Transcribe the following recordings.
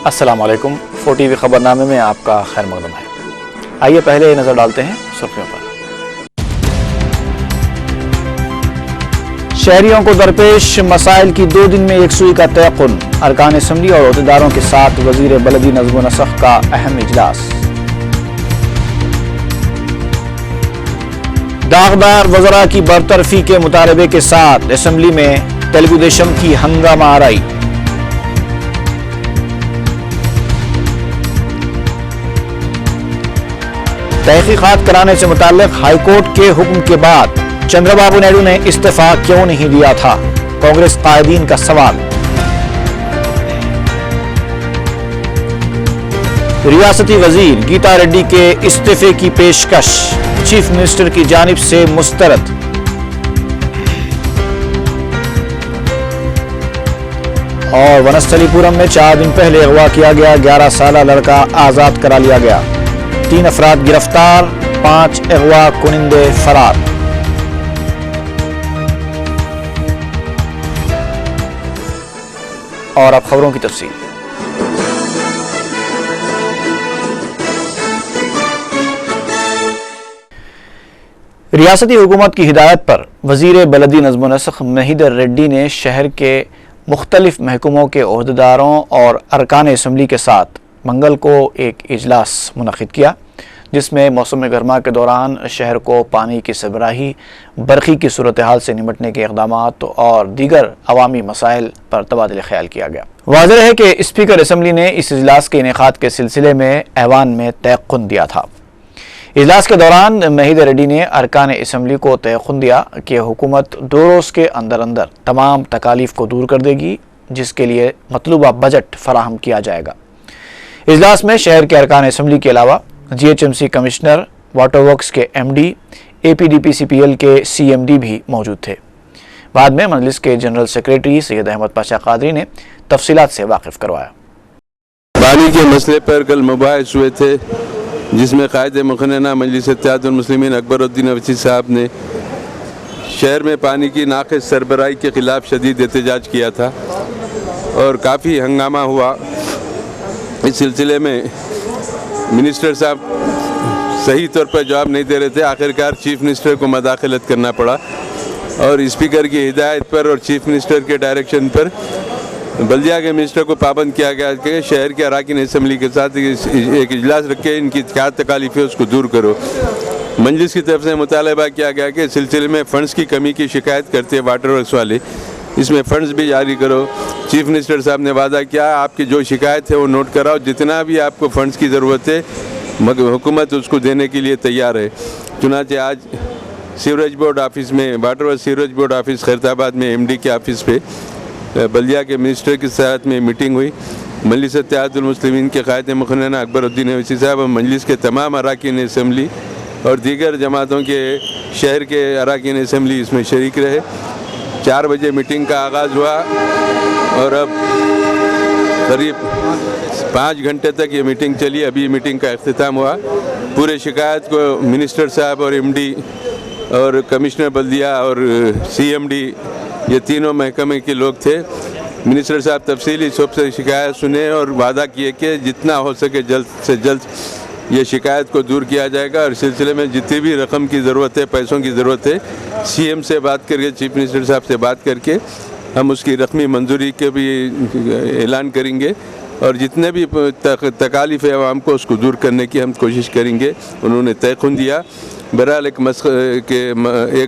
السلام علیکم، 4 T V خبرنامے میں آپ کا خیر مقدم ہے۔ آئیے پہلے نظر ڈالتے ہیں سرخیوں پر۔ شہریوں کو درپیش مسائل کی 2 دن میں یکسوئی کا تیقن، ارکان اسمبلی اور عہدیداروں کے ساتھ وزیر بلدی نظم و نسق کا اہم اجلاس۔ داغدار وزراء کی برطرفی کے مطالبے کے ساتھ اسمبلی میں تلگو دیشم کی ہنگامہ آرائی۔ تحقیقات کرانے سے متعلق ہائی کورٹ کے حکم کے بعد چندرا بابو نائیڈو نے استعفیٰ کیوں نہیں دیا تھا؟ کانگریس قائدین کا سوال۔ ریاستی وزیر گیتا ریڈی کے استعفے کی پیشکش چیف منسٹر کی جانب سے مسترد۔ اور ونستھلی پورم میں 4 دن پہلے اغوا کیا گیا 11 سالہ لڑکا آزاد کرا لیا گیا، 3 افراد گرفتار، 5 اغوا کنندے فرار۔ اور اب خبروں کی تفصیل۔ ریاستی حکومت کی ہدایت پر وزیر بلدی نظم و نسق مہیدر ریڈی نے شہر کے مختلف محکموں کے عہدیداروں اور ارکان اسمبلی کے ساتھ منگل کو ایک اجلاس منعقد کیا، جس میں موسم گرما کے دوران شہر کو پانی کی سربراہی، برقی کی صورتحال سے نمٹنے کے اقدامات اور دیگر عوامی مسائل پر تبادلہ خیال کیا گیا۔ واضح ہے کہ اسپیکر اسمبلی نے اس اجلاس کے انعقاد کے سلسلے میں ایوان میں تیقن دیا تھا۔ اجلاس کے دوران مہیدر ریڈی نے ارکان اسمبلی کو تیقن دیا کہ حکومت 2 روز کے اندر تمام تکالیف کو دور کر دے گی، جس کے لیے مطلوبہ بجٹ فراہم کیا جائے گا۔ اجلاس میں شہر کے ارکان اسمبلی کے علاوہ GHMC کمشنر، واٹر ورکس کے MD، APDP-CPL کے CMD بھی موجود تھے۔ بعد میں مجلس کے جنرل سیکریٹری سید احمد پاشا قادری نے تفصیلات سے واقف کروایا۔ پانی کے مسئلے پر کل مباحث ہوئے تھے، جس میں قائد مقننہ مجلس اتحاد المسلمین اکبر الدین اویسی صاحب نے شہر میں پانی کی ناقص سربراہی کے خلاف شدید احتجاج کیا تھا اور کافی ہنگامہ ہوا۔ اس سلسلے میں منسٹر صاحب صحیح طور پر جواب نہیں دے رہے تھے، آخرکار چیف منسٹر کو مداخلت کرنا پڑا اور اسپیکر کی ہدایت پر اور چیف منسٹر کے ڈائریکشن پر بلدیہ کے منسٹر کو پابند کیا گیا کہ شہر کے اراکین اسمبلی کے ساتھ ایک اجلاس رکھے، ان کی کیا تکالیف ہے اس کو دور کرو۔ مجلس کی طرف سے مطالبہ کیا گیا کہ اس سلسلے میں فنڈز کی کمی کی شکایت کرتے ہیں واٹر ورکس والے، اس میں فنڈز بھی جاری کرو۔ چیف منسٹر صاحب نے وعدہ کیا آپ کی جو شکایت ہے وہ نوٹ کراؤ، جتنا بھی آپ کو فنڈز کی ضرورت ہے حکومت اس کو دینے کے لیے تیار ہے۔ چنانچہ آج سیوریج بورڈ آفس میں، water works sewerage board office Khairatabad میں MD کے آفس پہ بلدیہ کے منسٹر کے ساتھ میں میٹنگ ہوئی۔ مجلس اتحاد المسلمین کے قائد مقننہ اکبر الدین اویسی صاحب اور مجلس کے تمام اراکین اسمبلی اور دیگر جماعتوں کے شہر کے اراکین اسمبلی اس میں شریک رہے۔ 4 بجے میٹنگ کا آغاز ہوا اور اب قریب 5 گھنٹے تک یہ میٹنگ چلی۔ ابھی میٹنگ کا اختتام ہوا۔ پورے شکایت کو منسٹر صاحب اور MD اور کمشنر بلدیہ اور CMD یہ تینوں محکمے کے لوگ تھے۔ منسٹر صاحب تفصیلی سب سے شکایت سنے اور وعدہ کیے کہ جتنا ہو سکے جلد سے جلد یہ شکایت کو دور کیا جائے گا اور اس سلسلے میں جتنی بھی رقم کی ضرورت ہے، پیسوں کی ضرورت ہے، CM سے بات کر کے، چیف منسٹر صاحب سے بات کر کے ہم اس کی رقمی منظوری کے بھی اعلان کریں گے اور جتنے بھی تکالیف ہے عوام کو اس کو دور کرنے کی ہم کوشش کریں گے۔ انہوں نے تیقن دیا۔ بہرحال ایک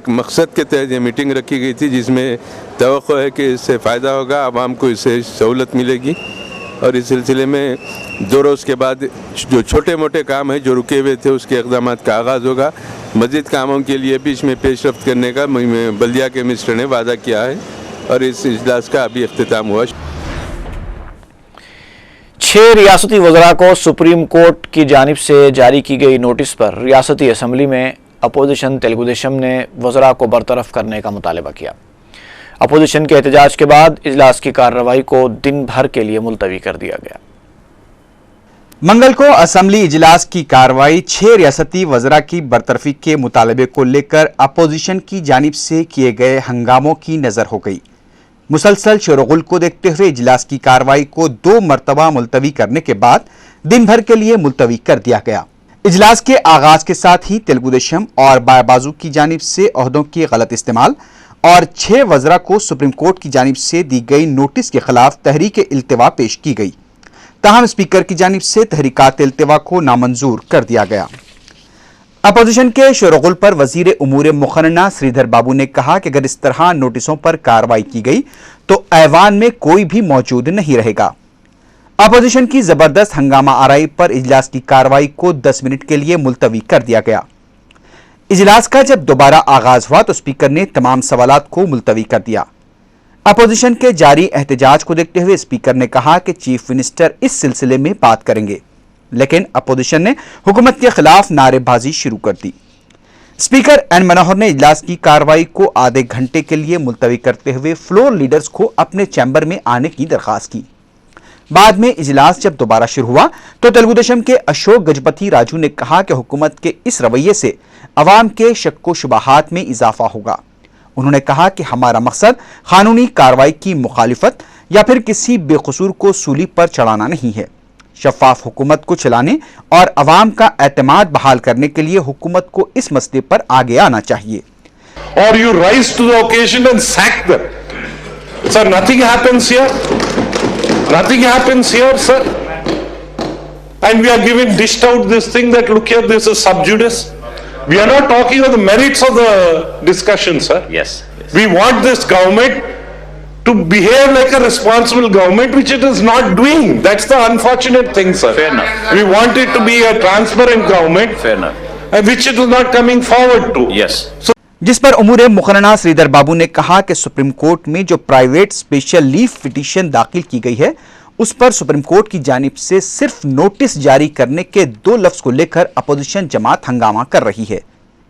مقصد کے تحت یہ میٹنگ رکھی گئی تھی، جس میں توقع ہے کہ اس سے فائدہ ہوگا، عوام کو اس سے سہولت ملے گی اور اس سلسلے میں 2 روز کے بعد جو چھوٹے موٹے کام ہیں جو رکے ہوئے تھے اس کے اقدامات کا آغاز ہوگا۔ مزید کاموں کے لیے بھی اس میں پیش رفت کرنے کا بلدیہ کے منسٹر نے وعدہ کیا ہے اور اس اجلاس کا ابھی اختتام ہوا۔ 6 ریاستی وزراء کو سپریم کورٹ کی جانب سے جاری کی گئی نوٹس پر ریاستی اسمبلی میں اپوزیشن تلگو دیشم نے وزراء کو برطرف کرنے کا مطالبہ کیا۔ اپوزیشن کے احتجاج کے بعد اجلاس کی کارروائی کو دن بھر کے لیے ملتوی کر دیا گیا۔ منگل کو اسمبلی اجلاس کی کارروائی 6 ریاستی وزراء کی برطرفی کے مطالبے کو لے کر اپوزیشن کی جانب سے کیے گئے ہنگاموں کی نظر ہو گئی۔ मुसलसल शोरगुल को देखते हुए इजलास की कार्रवाई को 2 मरतबा मुलतवी करने के बाद दिन भर के लिए मुलतवी कर दिया गया। इजलास के आगाज के साथ ही तेलुगुदेशम और बायाबाजू की जानिब से ओहदों के गलत इस्तेमाल और 6 वज़रा को सुप्रीम कोर्ट की जानिब से दी गई नोटिस के खिलाफ तहरीक इल्तिवा पेश की गई। ताहम स्पीकर की जानिब से तहरीकात इल्तिवा को नामंजूर कर दिया गया। अपोजिशन के शोरगुल पर वजीर उमूर मुखन्ना श्रीधर बाबू ने कहा कि अगर इस तरह नोटिसों पर कार्रवाई की गई तो ऐवान में कोई भी मौजूद नहीं रहेगा। अपोजिशन की जबरदस्त हंगामा आराई पर इजलास की कार्रवाई को 10 मिनट के लिए मुलतवी कर दिया गया। इजलास का जब दोबारा आगाज हुआ तो स्पीकर ने तमाम सवालात को मुलतवी कर दिया। अपोजिशन के जारी एहतजाज को देखते हुए स्पीकर ने कहा कि चीफ मिनिस्टर इस सिलसिले में बात करेंगे, लेकिन अपोजिशन ने हुकूमत के खिलाफ नारेबाजी शुरू कर दी। स्पीकर एन मनोहर ने इजलास की कार्रवाई को आधे घंटे के लिए मुलतवी करते हुए फ्लोर लीडर्स को अपने चैम्बर में आने की दरखास्त की। बाद में इजलास जब दोबारा शुरू हुआ तो तेलुगुदेशम के अशोक गजपति राजू ने कहा कि हुकूमत के इस रवैये से अवाम के शक्को शुबहात में इजाफा होगा। उन्होंने कहा कि हमारा मकसद कानूनी कार्रवाई की मुखालिफत या फिर किसी बेकसूर को सूली पर चढ़ाना नहीं है। शफाफ हुकूमत को चलाने और अवाम का एतमाद बहाल करने के लिए हुकूमत को इस मसले पर आगे आना चाहिए। Or you rise to the occasion and sack them. Sir, nothing happens here. Nothing happens here, sir. And we are giving dished out this thing that look here, this is sub judice. We are not talking of the merits of the discussion, sir. Yes. We want this government to behave like a responsible government, which it is not doing. That's the unfortunate thing, sir. Fair enough. We want it to be a transparent government, Fair enough. which it is not coming forward to. Yes. जिस पर उमूर मुखन्ना श्रीधर बाबू ने कहा कि supreme court में जो private special leave petition दाखिल की गई है उस पर सुप्रीम कोर्ट की जानिब से सिर्फ नोटिस जारी करने के 2 लफ्ज को लेकर अपोजिशन जमात हंगामा कर रही है।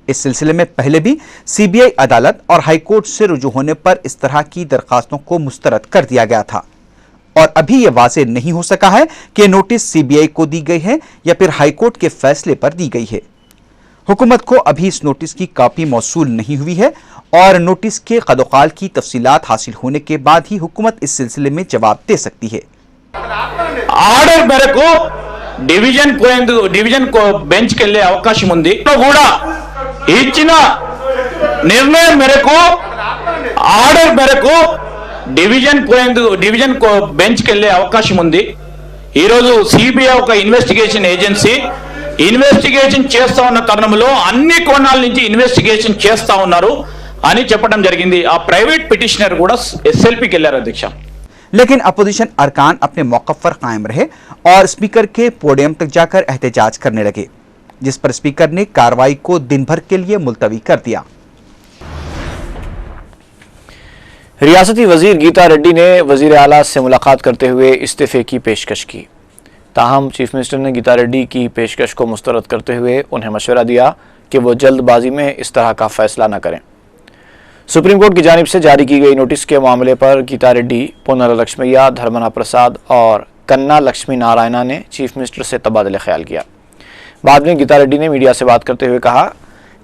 इस सिलसिले में पहले भी सीबीआई अदालत और हाईकोर्ट से रुजू होने पर इस तरह की दरखास्तों को मुस्तरद कर दिया गया था और अभी यह वाज़ेह नहीं हो सका है कि नोटिस सीबीआई को दी गई है या फिर हाईकोर्ट के फैसले पर दी गई है। हुकूमत को अभी इस नोटिस की कॉपी मौसूल नहीं हुई है और नोटिस के कदोकाल की तफसीलात हासिल होने के बाद ही हुकूमत इस सिलसिले में जवाब दे सकती है। ఆర్డర్ మేరకు డివిజన్ బెంచ్కి వెళ్ళే అవకాశం ఉంది కూడా ఇచ్చిన నిర్ణయం మేరకు ఆర్డర్ మేరకు డివిజన్ బెంచ్కి వెళ్ళే అవకాశం ఉంది। ఈరోజు సిబిఐ ఒక ఇన్వెస్టిగేషన్ ఏజెన్సీ ఇన్వెస్టిగేషన్ చేస్తా ఉన్న తరుణంలో అన్ని కోణాల నుంచి ఇన్వెస్టిగేషన్ చేస్తా ఉన్నారు అని చెప్పడం జరిగింది। ఆ ప్రైవేట్ పిటిషనర్ కూడా ఎస్ఎల్పీకి వెళ్ళారు అధ్యక్ష। लेकिन अपोजिशन अरकान अपने मौक़िफ़ पर कायम रहे और स्पीकर के पोडियम तक जाकर एहतजाज करने लगे, जिस पर स्पीकर ने कार्रवाई को दिन भर के लिए मुलतवी कर दिया। रियासती वजीर गीता रेड्डी ने वजीर आला से मुलाकात करते हुए इस्तीफे की पेशकश की। ताहम चीफ मिनिस्टर ने गीता रेड्डी की पेशकश को मुस्तरद करते हुए उन्हें मशवरा दिया कि वो जल्दबाजी में इस तरह का फैसला न करें। सुप्रीम कोर्ट की जानिब से जारी की गई नोटिस के मामले पर गीता रेड्डी, पोन्नला लक्ष्मैया, धर्मना प्रसाद और कन्ना लक्ष्मी नारायणा ने चीफ मिनिस्टर से तबादला ख्याल किया। बाद में गीता रेड्डी ने मीडिया से बात करते हुए कहा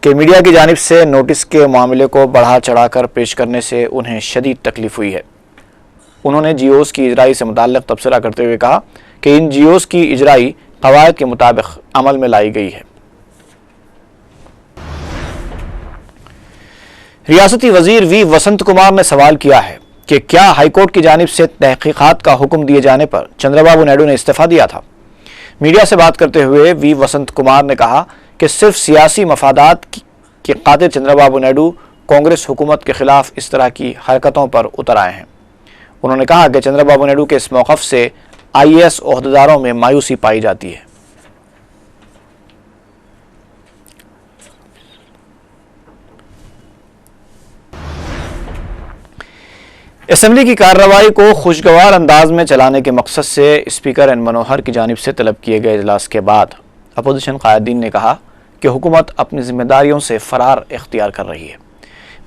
कि मीडिया की जानिब से नोटिस के मामले को बढ़ा चढ़ाकर पेश करने से उन्हें शदीद तकलीफ हुई है। उन्होंने जीओस की इजराई से मुताल्लिक़ तबसरा करते हुए कहा कि इन जीओस की इजराई क़वायद के मुताबिक अमल में लाई गई है। रियासती वजीर वी वसंत कुमार ने सवाल किया है कि क्या हाईकोर्ट की जानिब से तहकीकात का हुक्म दिए जाने पर चंद्रबाबू नायडू ने इस्तीफा दिया था। मीडिया से बात करते हुए वी वसंत कुमार ने कहा कि सिर्फ सियासी मफादात के कातिल चंद्रबाबू नायडू कांग्रेस हुकूमत के खिलाफ इस तरह की हरकतों पर उतर आए हैं। उन्होंने कहा कि चंद्रबाबू नायडू के इस मौक़िफ़ से IAS ओहदेदारों में मायूसी पाई जाती है। असेंबली की कार्रवाई को खुशगवार अंदाज में चलाने के मकसद से स्पीकर एन मनोहर की जानिब से तलब किए गए इजलास के बाद अपोजिशन कायदीन ने कहा कि हुकूमत अपनी जिम्मेदारियों से फरार इख्तियार कर रही है।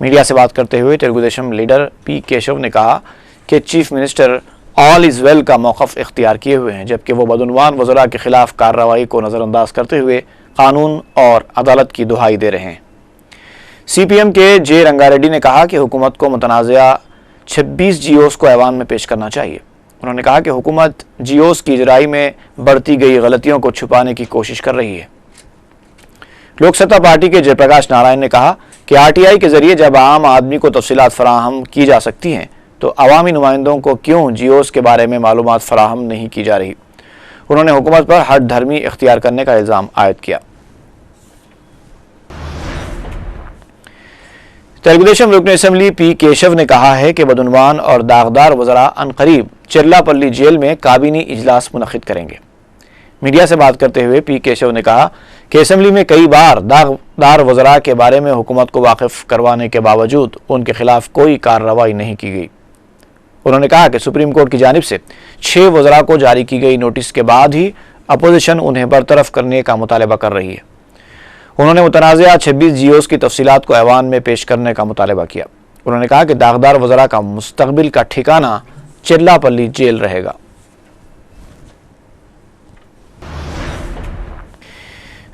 मीडिया से बात करते हुए तेलुगुदेशम लीडर पी केशव ने कहा कि chief minister all is well का मौक़िफ़ इख्तियार किए हुए हैं, जबकि वो बदउनवान वज़रा के खिलाफ कार्रवाई को नज़रअंदाज करते हुए कानून और अदालत की दुहाई दे रहे हैं। CPM के जे रंगारेड्डी ने कहा कि हुकूमत को मुतनाज़ा 26 जीओस को ऐवान में पेश करना चाहिए। उन्होंने कहा कि हुकूमत जीओस की इजराई में बढ़ती गई गलतियों को छुपाने की कोशिश कर रही है। लोक सत्ता पार्टी के जयप्रकाश नारायण ने कहा कि आरटीआई के जरिए जब आम आदमी को तफसीलात फराहम की जा सकती हैं तो अवामी नुमाइंदों को क्यों जीओस के बारे में मालूमात फराहम नहीं की जा रही। उन्होंने हुकूमत पर हट धर्मी इख्तियार करने का इल्ज़ाम आयद किया। तेलुगुदेशम रुकन असम्बली पी केशव ने कहा है कि बदउनवान और दागदार वज़रा अनकरीब चिरलापल्ली जेल में काबीनी इजलास मुनक़िद करेंगे। मीडिया से बात करते हुए पी केशव ने कहा कि असम्बली में कई बार दागदार वज़रा के बारे में हुकूमत को वाकिफ़ करवाने के बावजूद उनके खिलाफ कोई कार्रवाई नहीं की गई। उन्होंने कहा कि सुप्रीम कोर्ट की जानिब से 6 वज़रा को जारी की गई नोटिस के बाद ही अपोजिशन उन्हें बरतरफ करने का मुतालबा कर रही है। उन्होंने मुतनाज़ा 26 जीओस की तफसीलात को ऐवान में पेश करने का मुतालबा किया। उन्होंने कहा कि दागदार वज़रा का मुस्तक़बिल का ठिकाना चिरलापल्ली जेल रहेगा।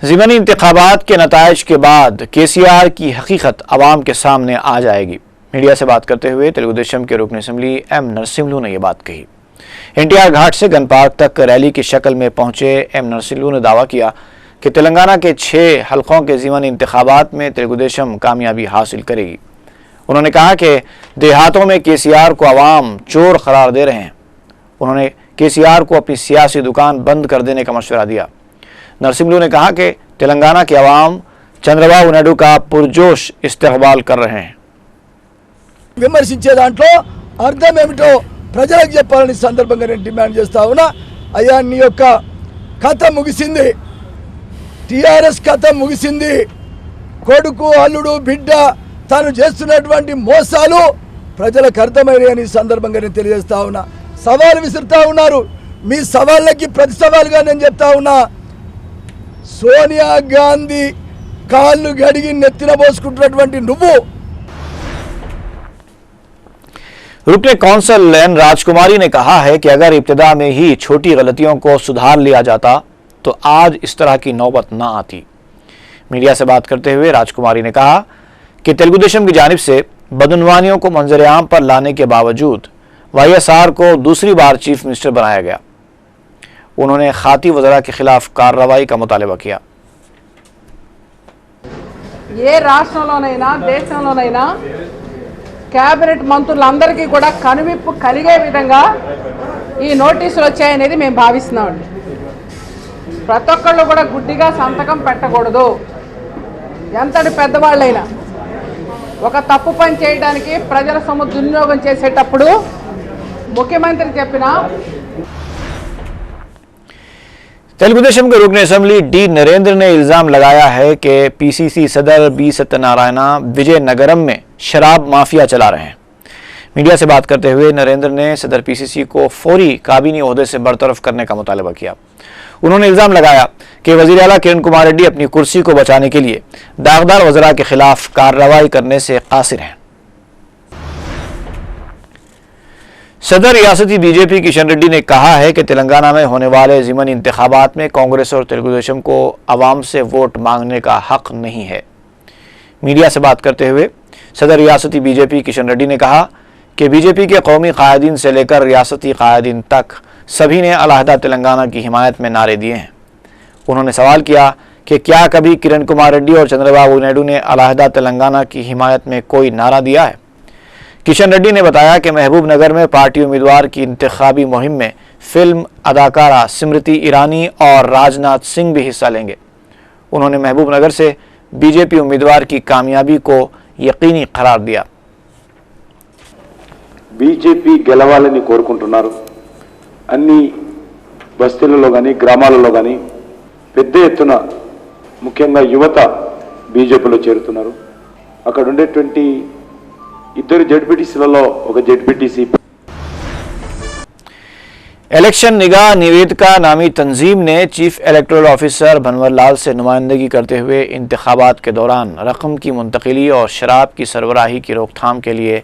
ज़िमनी इंतखाबात के नताइज के बाद केसीआर की हकीकत अवाम के सामने आ जाएगी। मीडिया से बात करते हुए तेलुगुदेशम के रुकन असम्बली एम नरसिम्लू ने यह बात कही। एनटीआर घाट से गन पार्क तक रैली की शक्ल में पहुंचे एम नरसिम्लू ने दावा किया कि तेलंगाना के 6 हलकों के ज़िमनी इंतखाबात में तेलुगुदेशम कामयाबी हासिल करेगी। उन्होंने कहा कि देहातों में केसीआर को अवाम चोर करार दे रहे हैं। उन्होंने केसीआर को अपनी सियासी दुकान बंद कर देने का मशवरा दिया। नरसिम्लू ने कहा कि तेलंगाना के अवाम चंद्रबाबू नायडू का पुरजोश इस्तकबाल कर रहे हैं। విమర్శించే దాంట్లో అర్థం ఏమిటో ప్రజలకు చెప్పాలని సందర్భంగా నేను డిమాండ్ చేస్తా ఉన్నా। అయ్యా నీ యొక్క కథ ముగిసింది, టిఆర్ఎస్ కథ ముగిసింది। కొడుకు అల్లుడు బిడ్డ తాను చేస్తున్నటువంటి మోసాలు ప్రజలకు అర్థమైనాయని సందర్భంగా నేను తెలియజేస్తా ఉన్నా। సవాల్ విసురుతా ఉన్నారు, మీ సవాళ్ళకి ప్రతి సవాల్గా నేను చెప్తా ఉన్నా, సోనియా గాంధీ కాళ్ళు గడిగి నెత్తిన పోసుకుంటున్నటువంటి నువ్వు रुकने कौंसल एन राजकुमारी ने कहा है कि अगर इब्तिदा में ही छोटी गलतियों को सुधार लिया जाता तो आज इस तरह की नौबत न आती। मीडिया से बात करते हुए राजकुमारी ने कहा कि तेलुगुदेशम की जानिब से बदउनवानियों को मंजर आम पर लाने के बावजूद वाईएसआर को दूसरी बार चीफ मिनिस्टर बनाया गया। उन्होंने खाती वज़रा के खिलाफ कार्रवाई का मुतालबा किया। ఏ రాష్ట్రంలోనైనా దేశంలోనైనా క్యాబినెట్ మంత్రులందరికీ కూడా కనువిప్పు కలిగే విధంగా ఈ నోటీసులు వచ్చాయనేది మేము భావిస్తున్నామండి। ప్రతి ఒక్కళ్ళు కూడా గుడ్డిగా సంతకం పెట్టకూడదు। ఎంతటి పెద్దవాళ్ళైనా ఒక తప్పు పని చేయడానికి ప్రజల సొమ్ము దుర్వినియోగం చేసేటప్పుడు ముఖ్యమంత్రి చెప్పిన तेलुगुदेशम के रुकन असम्बली डी नरेंद्र ने इल्ज़ाम लगाया है कि पीसीसी सदर बी सत्यनारायणा विजयनगरम में शराब माफिया चला रहे हैं। मीडिया से बात करते हुए नरेंद्र ने सदर पीसीसी को फौरी काबीनी ओहदे से बरतरफ करने का मुतालबा किया। उन्होंने इल्ज़ाम लगाया कि वज़ीर आला किरण कुमार रेड्डी अपनी कुर्सी को बचाने के लिए दागदार वज़रा के खिलाफ कार्रवाई करने से कासिर हैं। सदर रियासती बीजेपी किशन रेड्डी ने कहा है कि तेलंगाना में होने वाले ज़िमनी इंतखाबात में कांग्रेस और तेलुगुदेशम को अवाम से वोट मांगने का हक नहीं है। मीडिया से बात करते हुए सदर रियासती बीजेपी किशन रेड्डी ने कहा कि बीजेपी के कौमी कायदीन से लेकर रियासती कायदीन तक सभी ने अलहदा तेलंगाना की हिमायत में नारे दिए हैं। उन्होंने सवाल किया कि क्या कभी किरण कुमार रेड्डी और चंद्रबाबू नायडू ने अलहदा तेलंगाना की हिमायत में कोई नारा दिया है। किशन रेड्डी ने बताया कि महबूब नगर में पार्टी उम्मीदवार की इंतखाबी मुहिम में फिल्म अदाकारा स्मृति ईरानी और राजनाथ सिंह भी हिस्सा लेंगे। उन्होंने महबूब नगर से बीजेपी उम्मीदवार की कामयाबी को यकीनी करार दिया। बीजेपी గెలవాలని కోరుకుంటున్నారు। అన్ని బస్తీలలో గాని గ్రామాలలో గాని పెద్ద ఎత్తున ముఖ్యంగా యువత బీజేపీలో చేరుతున్నారు। అక్కడ ఉండేటువంటి ఇద్దరు జెడ్పీటీసీలలో ఒక జెడ్పీటీసీ इलेक्शन निगाह निवेदिका नामी तंजीम ने चीफ इलेक्टोरल ऑफिसर भनवर लाल से नुमाइंदगी करते हुए इंतखाबात के दौरान रकम की मुंतकिली और शराब की सरबराही की रोकथाम के लिए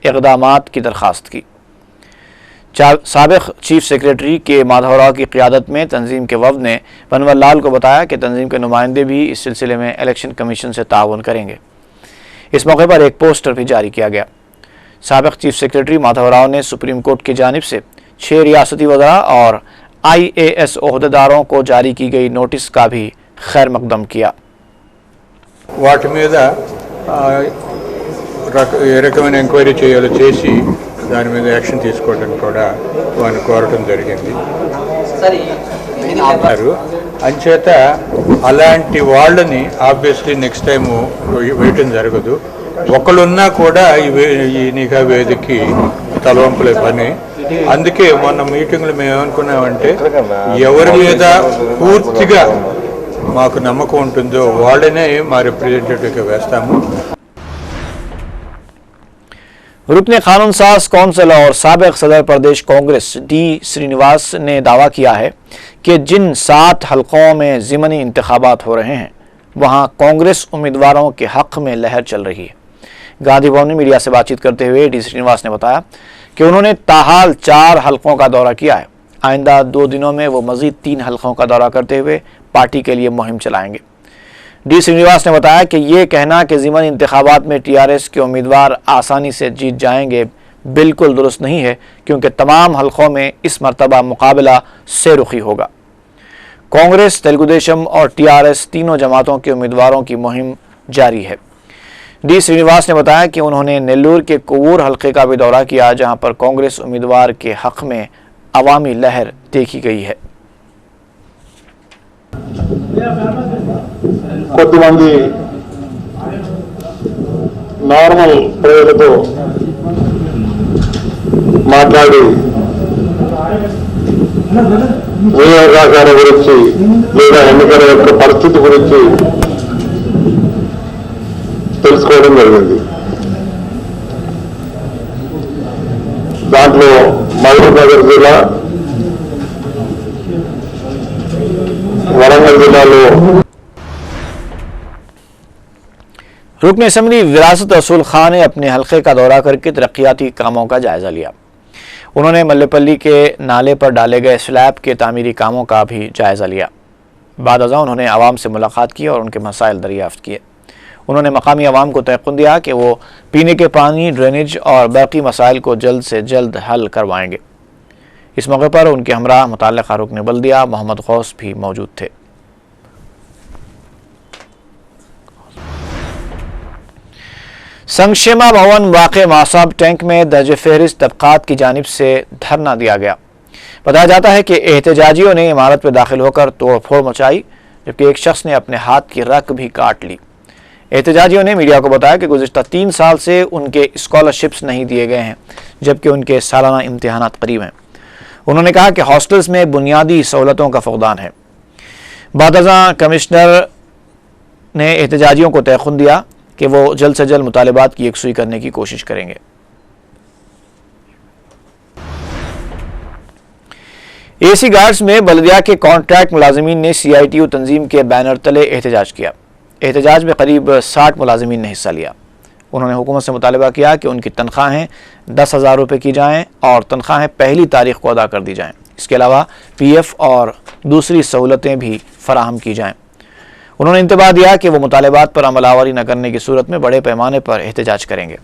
इक़दामात की दरख्वास्त की। साबिक़ चीफ सेक्रेटरी के माधवराव की क़ियादत में तंजीम के वफ़द ने भनवर लाल को बताया कि तंजीम के नुमाइंदे भी इस सिलसिले में इलेक्शन कमीशन से ताउन करेंगे। इस मौके पर एक पोस्टर भी जारी किया गया। साबिक चीफ सेक्रेटरी माधव राव ने सुप्रीम कोर्ट की जानिब से 6 रियासती वज़रा और IAS ओहदेदारों को जारी की गई नोटिस का भी खैर मकदम किया। వాటి మీద ఏ రకమైన ఎంక్వైరీ చేయాలో చేసి దాని మీద యాక్షన్ తీసుకోవడానికి కూడా వారిని కోరటం జరిగింది. అంచేత అలాంటి వాళ్ళని ఆబ్వియస్లీ నెక్స్ట్ టైం వేయటం జరగదు. ఒకళ్ళున్నా కూడా ఈ నిఘా వేదికకి తలవంపులే పని. అందుకే మొన్న మీటింగ్లో మేము ఏమనుకున్నామంటే ఎవరి మీద పూర్తిగా మాకు నమ్మకం ఉంటుందో వాళ్ళనే మా రిప్రజెంటేటివ్గా వేస్తాము. रुकन कानून साज कौंसिल और साबिक सदर प्रदेश कांग्रेस डी श्रीनिवास ने दावा किया है कि जिन 7 हलकों में ज़िमनी इंतखाबात हो रहे हैं वहां कांग्रेस उम्मीदवारों के हक में लहर चल रही है। गांधी भवन में मीडिया से बातचीत करते हुए डी श्रीनिवास ने बताया कि उन्होंने ताहाल 4 हलकों का दौरा किया है। आइंदा 2 दिनों में वो मज़ीद 3 हलकों का दौरा करते हुए पार्टी के लिए मुहिम चलाएंगे। डी श्रीनिवास ने बताया कि ये कहना कि ज़िमनी इंतखाबात में TRS के उम्मीदवार आसानी से जीत जाएंगे बिल्कुल दुरुस्त नहीं है, क्योंकि तमाम हलकों में इस मरतबा मुकाबला सेरुखी होगा। कांग्रेस, तेलुगु देशम और TRS तीनों जमातों के उम्मीदवारों की मुहिम जारी है। डी श्रीनिवास ने बताया कि उन्होंने नेल्लूर के कोवूर हलके का भी दौरा किया, जहां पर कांग्रेस उम्मीदवार के हक में अवामी लहर देखी गई है। కొద్దిమంది నార్మల్ ప్రజలతో మాట్లాడి వినియోగదారుల గురించి లేదా ఎన్నికల యొక్క పరిస్థితి గురించి తెలుసుకోవడం జరిగింది. దాంట్లో మహబూబ్నగర్ జిల్లా, వరంగల్ జిల్లాలో रुकन असम्बली विरासत रसूल खान ने अपने हलके का दौरा करके तरक्याती कामों का जायज़ा लिया। उन्होंने मल्लेपल्ली के नाले पर डाले गए स्लैब के तामीरी कामों का भी जायज़ा लिया। बाद अज़ां उन्होंने आवाम से मुलाकात की और उनके मसाइल दरियाफ्त किए। उन्होंने मकामी आवाम को तयक़ुन दिया कि वो पीने के पानी, ड्रेनेज और बाकी मसाइल को जल्द से जल्द हल करवाएंगे। इस मौके पर उनके हमरा मुतल्लिक़ा रुकन बल्दिया मोहम्मद गौस भी मौजूद थे। संक्षेमा भवन वाक़े मासाब टैंक में दर्ज फहरिस्त तबक़ात की जानिब से धरना दिया गया। बताया जाता है कि एहतजाजियों ने इमारत में दाखिल होकर तोड़ फोड़ मचाई, जबकि एक शख्स ने अपने हाथ की रग भी काट ली। एहतजाजियों ने मीडिया को बताया कि गुज़िश्ता 3 साल से उनके स्कॉलरशिप्स नहीं दिए गए हैं, जबकि उनके सालाना इम्तिहानात करीब हैं। उन्होंने कहा कि हॉस्टल्स में बुनियादी सहूलतों का फक़दान है। बादअज़ां कमिश्नर ने एहतजाजियों को तयक़ुन दिया कि वो जल्द से जल्द मुतालिबात की यकसुई करने की कोशिश करेंगे। AC गार्ड्स में बल्दिया के कॉन्ट्रैक्ट मुलाजिमीन ने CITU तंजीम के बैनर तले एहतजाज किया। एहतजाज में करीब 60 मुलाजिमीन ने हिस्सा लिया। उन्होंने हुकूमत से मुतालिबा किया कि उनकी तनख्वाहें 10,000 रुपये की जाएँ और तनख्वाहें पहली तारीख को अदा कर दी जाएँ। इसके अलावा PF और दूसरी सहूलतें भी फराहम की जाएँ। उन्होंने इंतबाह दिया कि वो मुतालिबात पर अमलावरी न करने की सूरत में बड़े पैमाने पर एहतजाज करेंगे।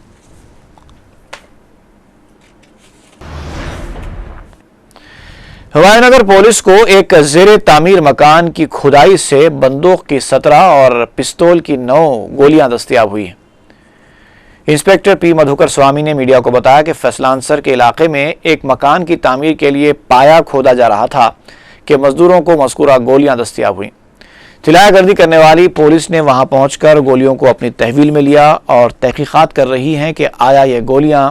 हुमायूंनगर पुलिस को एक ज़ेरे तामीर मकान की खुदाई से बंदूक की 17 और पिस्तौल की 9 गोलियां दस्तयाब हुई हैं। इंस्पेक्टर P मधुकर स्वामी ने मीडिया को बताया कि फैसलांसर के इलाके में एक मकान की तामीर के लिए पाया खोदा जा रहा था कि मजदूरों को मज़कूरा गोलियां दस्तयाब हुई। तिलाया गर्दी करने वाली पुलिस ने वहां पहुंचकर गोलियों को अपनी तहवील में लिया और तहकीकात कर रही हैं कि आया ये गोलियां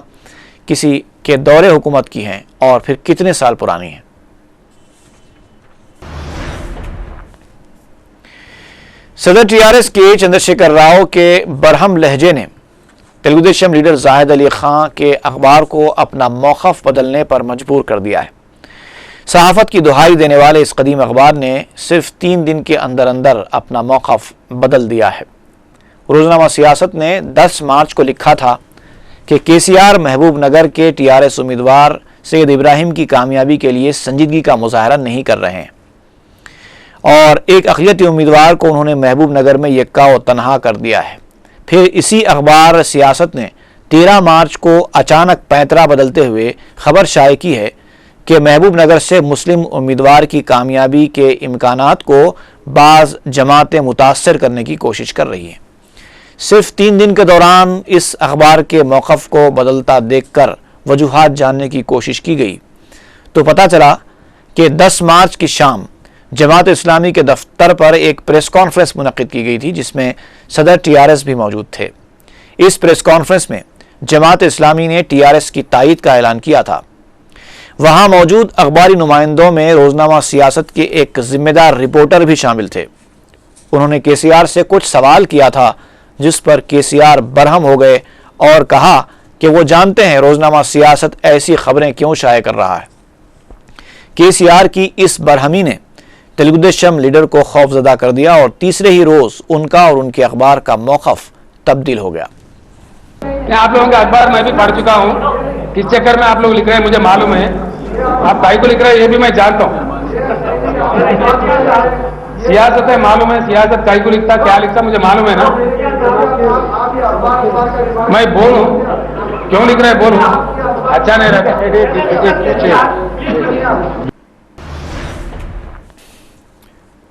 किसी के दौरे हुकूमत की हैं और फिर कितने साल पुरानी हैं। सदर TRS के चंद्रशेखर राव के बरहम लहजे ने तेलुगु देशम लीडर जाहिद अली खां के अखबार को अपना मौक़िफ़ बदलने पर मजबूर कर दिया है। सहाफ़त की दुहाई देने वाले इस कदीम अखबार ने सिर्फ 3 दिन के अंदर अंदर अपना मौक़िफ़ बदल दिया है। रोज़नामा सियासत ने 10 मार्च को लिखा था कि KCR महबूब नगर के TRS उम्मीदवार सैयद इब्राहिम की कामयाबी के लिए संजीदगी का मुजाहरा नहीं कर रहे हैं और एक अक़लियती उम्मीदवार को उन्होंने महबूब नगर में यक्का व तनहा कर दिया है। फिर इसी अखबार सियासत ने 13 मार्च को अचानक पैंतरा बदलते हुए खबर शाये की है कि महबूब नगर से मुस्लिम उम्मीदवार की कामयाबी के इम्कानात को बाज़ जमातें मुतासर करने की कोशिश कर रही हैं। सिर्फ 3 दिन के दौरान इस अखबार के मौक़िफ़ को बदलता देखकर वजूहात जानने की कोशिश की गई तो पता चला कि 10 मार्च की शाम जमात इस्लामी के दफ्तर पर एक प्रेस कॉन्फ्रेंस मुनक़िद की गई थी जिसमें सदर TRS भी मौजूद थे। इस प्रेस कॉन्फ्रेंस में जमात इस्लामी ने TRS की तायीद का ऐलान किया था। वहां मौजूद अखबारी नुमाइंदों में रोजनामा सियासत के एक जिम्मेदार रिपोर्टर भी शामिल थे। उन्होंने KCR से कुछ सवाल किया था जिस पर KCR बरहम हो गए और कहा कि वो जानते हैं रोजनामा सियासत ऐसी खबरें क्यों शाये कर रहा है। KCR की इस बरहमी ने तेलुगु देशम लीडर को खौफजदा कर दिया और तीसरे ही रोज उनका और उनके अखबार का मौक़िफ़ तब्दील हो गया। आप लोगों का अखबार मैं भी पढ़ चुका हूँ, किस चक्कर में आप लोग लिख रहे हैं मुझे मालूम है, आप भाई को लिख रहे हैं ये भी मैं जानता हूँ। सियासत है मालूम है, सियासत काई को लिखता क्या लिखता मुझे मालूम है ना। मैं बोलूं क्यों लिख रहे हैं, बोलूं अच्छा नहीं रहता।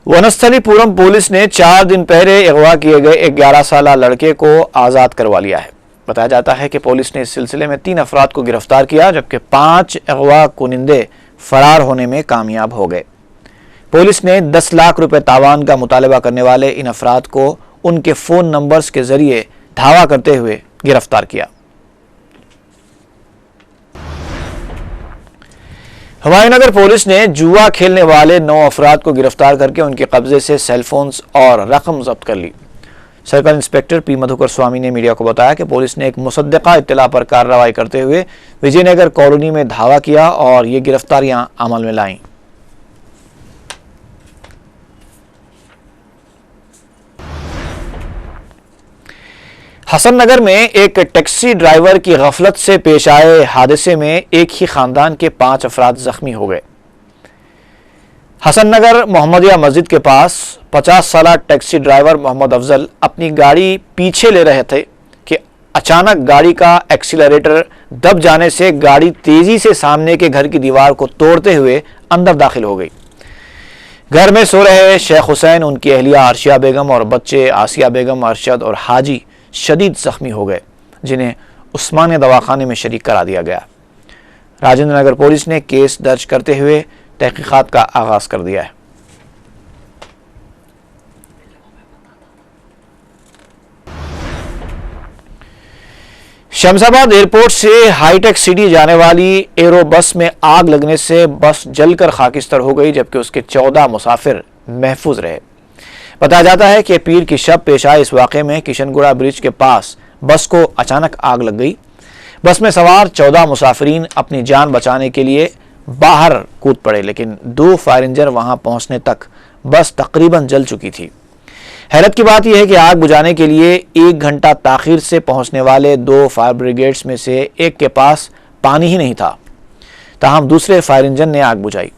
वनस्थलीपुरम पुलिस ने 4 दिन पहले अगवा किए गए एक 11 साल लड़के को आज़ाद करवा लिया है। बताया जाता है कि पुलिस ने इस सिलसिले में 3 अफराद को गिरफ्तार किया जबकि 5 अगवा कुनिंदे फरार होने में कामयाब हो गए। पुलिस ने 10 लाख रुपए तावान का मुतालबा करने वाले इन अफराद को उनके फ़ोन नंबर्स के जरिए धावा करते हुए गिरफ्तार किया। हुमायूंनगर पुलिस ने जुआ खेलने वाले 9 अफराद को गिरफ्तार करके उनके कब्जे से सेलफोन्स और रकम जब्त कर ली। सर्कल इंस्पेक्टर पी मधुकर स्वामी ने मीडिया को बताया कि पुलिस ने एक मुसद्दका इत्तला पर कार्रवाई करते हुए विजयनगर कॉलोनी में धावा किया और ये गिरफ्तारियां अमल में लाईं। हसन नगर में एक टैक्सी ड्राइवर की गफलत से पेश आए हादसे में एक ही खानदान के 5 अफराद जख्मी हो गए। हसन नगर मोहम्मदिया मस्जिद के पास 50 साल टैक्सी ड्राइवर मोहम्मद अफजल अपनी गाड़ी पीछे ले रहे थे कि अचानक गाड़ी का एक्सीलरेटर दब जाने से गाड़ी तेजी से सामने के घर की दीवार को तोड़ते हुए अंदर दाखिल हो गई। घर में सो रहे शेख हुसैन, उनकी अहलिया आरशिया बेगम और बच्चे आसिया बेगम, अरशद और हाजी शदीद जख्मी हो गए जिन्हें उस्मानिया दवाखाने में शरीक करा दिया गया। राजेंद्र नगर पुलिस ने केस दर्ज करते हुए तहकीकात का आगाज कर दिया है। शमशाबाद एयरपोर्ट से हाईटेक सिटी जाने वाली एरो बस में आग लगने से बस जलकर खाकिस्तर हो गई जबकि उसके 14 मुसाफिर महफूज रहे। बताया जाता है कि पीर की शब पेश आए इस वाक़े में किशनगुड़ा ब्रिज के पास बस को अचानक आग लग गई। बस में सवार 14 मुसाफिरीन अपनी जान बचाने के लिए बाहर कूद पड़े लेकिन 2 फायर इंजन वहां पहुंचने तक बस तकरीबन जल चुकी थी। हैरत की बात यह है कि आग बुझाने के लिए 1 घंटा ताखीर से पहुंचने वाले 2 फायर ब्रिगेड्स में से एक के पास पानी ही नहीं था, ताहम दूसरे फायर इंजन ने आग बुझाई।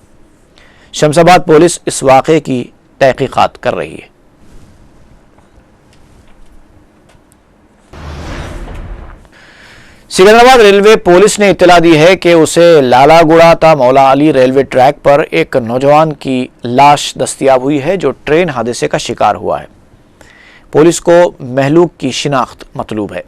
शमशाबाद पुलिस इस वाक़े की तहकीकात कर रही है। सिकंदराबाद रेलवे पुलिस ने इत्तला दी है कि उसे लालागुड़ा ता मौला अली रेलवे ट्रैक पर एक नौजवान की लाश दस्तयाब हुई है जो ट्रेन हादसे का शिकार हुआ है। पुलिस को महलूक की शिनाख्त मतलूब है।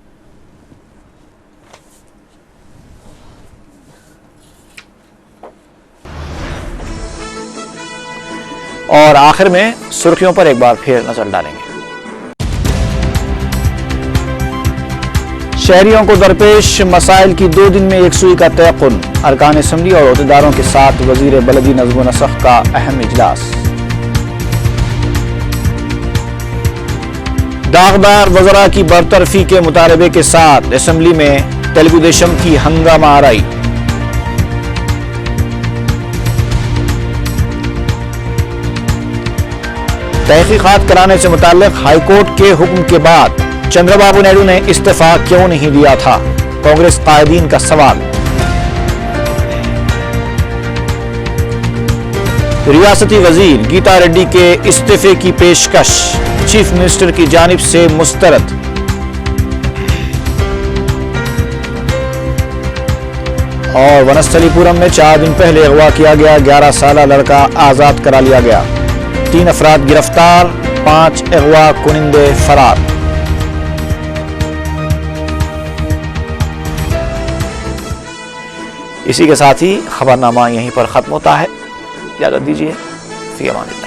और आखिर में सुर्खियों पर एक बार फिर नजर डालेंगे। शहरियों को दरपेश मसाइल की 2 दिन में यकसुई का तयक़ुन, अरकान असम्बली और अहदेदारों के साथ वजीर बलदी नज़्म व नस्ख का अहम इजलास। दागदार वज़रा की बरतरफी के मुतालबे के साथ असम्बली में तेलुगु देशम की हंगामा आराई। तहकीकात कराने से मुताल्लिक हाईकोर्ट के हुक्म के बाद चंद्रबाबू नायडू ने इस्तीफा क्यों नहीं दिया था, कांग्रेस कायदीन का सवाल। रियासती वजीर गीता रेड्डी के इस्तीफे की पेशकश चीफ मिनिस्टर की जानिब से मुस्तरद। اور ونستھلی پورم میں 4 دن پہلے اغوا کیا گیا 11 سالہ لڑکا آزاد کرا لیا گیا، 3 افراد گرفتار، 5 اغوا کنندے فرار۔ اسی کے ساتھ ہی خبرنامہ یہیں پر ختم ہوتا ہے، اجازت دیجیے، فی امان اللہ۔